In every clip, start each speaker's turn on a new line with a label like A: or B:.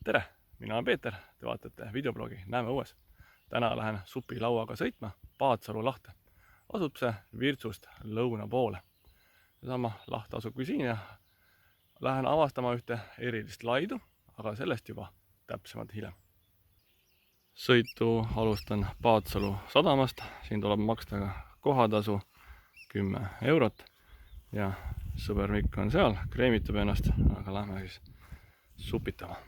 A: tere, mina olen Peeter, te vaatate videoblogi Näeme õues. Täna lähen supilauaga sõitma Paatsalu lahte. Asub see Virtsust lõuna poole. Seesama laht asubki siin ja lähen avastama ühte erilist laidu, aga sellest juba täpsemalt hiljem. Sõitu alustan Paatsalu sadamast, siin tuleb maksta ka kohatasu 10 eurot ja sõber Mikk on seal, kreemitab ennast, aga lähme siis supitama.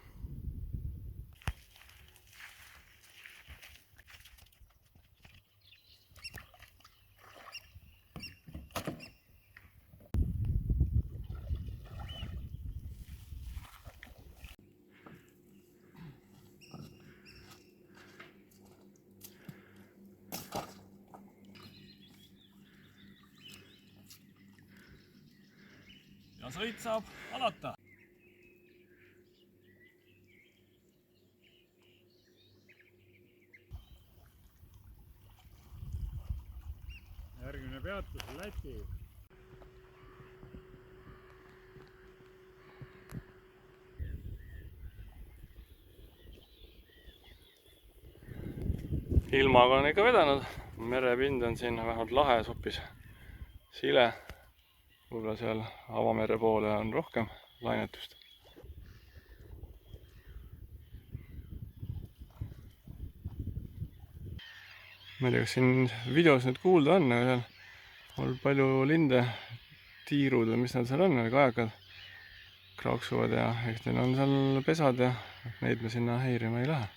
A: Ja sõit saab alata.
B: Järgmine peatus Läti.
A: Ilmaga on ikka vedanud, merepind on siin vähemalt lahes hoopis sile. Võib-olla seal avamere poole on rohkem lainetust. Ma ei tea, kas siin videos nüüd kuulda on, aga seal on palju linde, tiirud või mis nad seal on, kajakad kraaksuvad ja eks neil on seal pesad ja neid me sinna häirima ei lähe.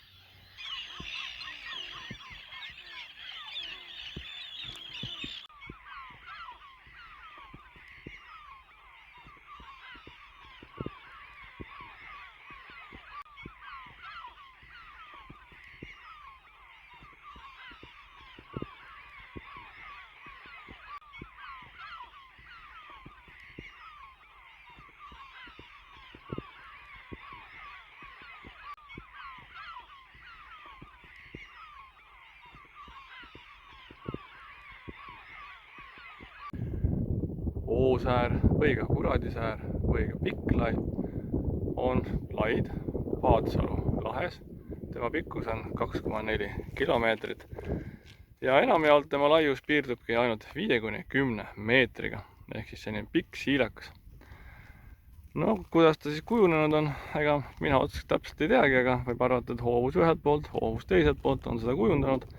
A: Oosäär või ka Kuradisäär või ka Pikklai on laid Paatsalu lahes. Tema pikkus on 2,4 kilomeetrit ja enamjaolt tema laius piirdubki ainult 5–10 meetriga ehk siis selline pikk siilakas. No kuidas ta siis kujunenud on, ega mina otseselt täpselt ei teagi, aga võib arvata, et hoovus ühelt poolt, hoovus teiselt poolt on seda kujundanud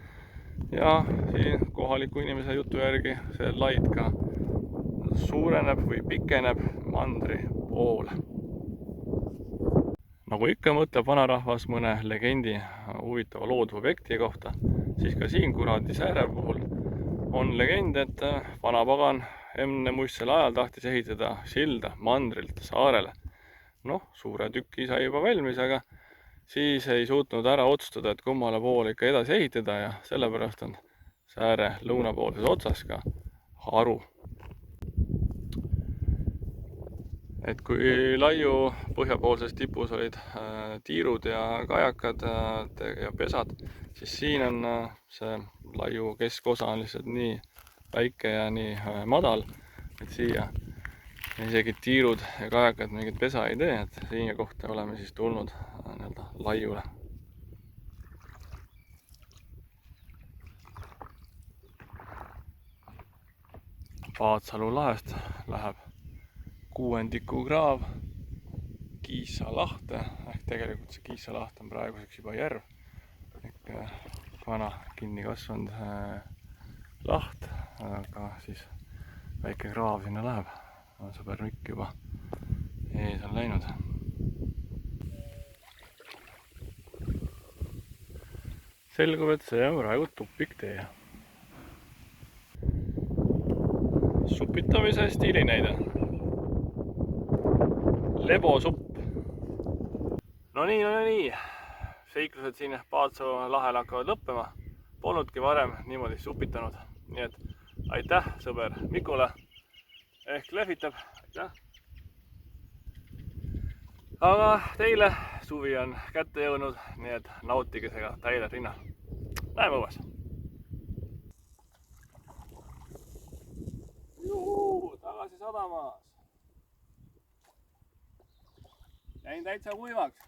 A: ja siin kohaliku inimese jutu järgi see laid ka suureneb või pikeneb mandri poole. Nagu ikka mõtleb vanarahvas mõne legendi huvitava loodusobjekti kohta, siis ka siin Kuradisääre puhul on legend, et vanapagan enne muistsel ajal tahtis ehitada silda mandrilt saarele. Noh, suure tüki sai juba valmis, aga siis ei suutnud ära otsustada, et kummale poole ikka edasi ehitada ja sellepärast on sääre lõunapoolses otsas ka haru. Et kui laiu põhjapoolses tipus olid tiirud ja kajakad ja pesad, siis siin on see laiu keskosa on lihtsalt nii väike ja nii madal, et siia isegi tiirud ja kajakad mingit pesa ei tee, et siia kohta oleme siis tulnud laiule. Paatsalu lahest läheb kuuendiku kraav Kiisa lahte, ehk tegelikult see Kiisa laht on praeguseks juba järv, ehk vana kinni kasvanud laht, aga siis väike kraav sinna läheb, sõber Mikk juba ees on läinud. Selgub, et see on praegu tupiktee. Supitamise stiilinäide. Lebosupp. No nii. Seiklused siin Paatsalu lahel hakkavad lõppema. Polnudki varem niimoodi supitanud. Nii et aitäh sõber Mikule. Ehk lehvitab. Aitäh. Aga teile suvi on kätte jõudnud, nii et nautige seda täiele rinnal. Näeme õues. Tagasi sadamas. Jäin täitsa kuivaks.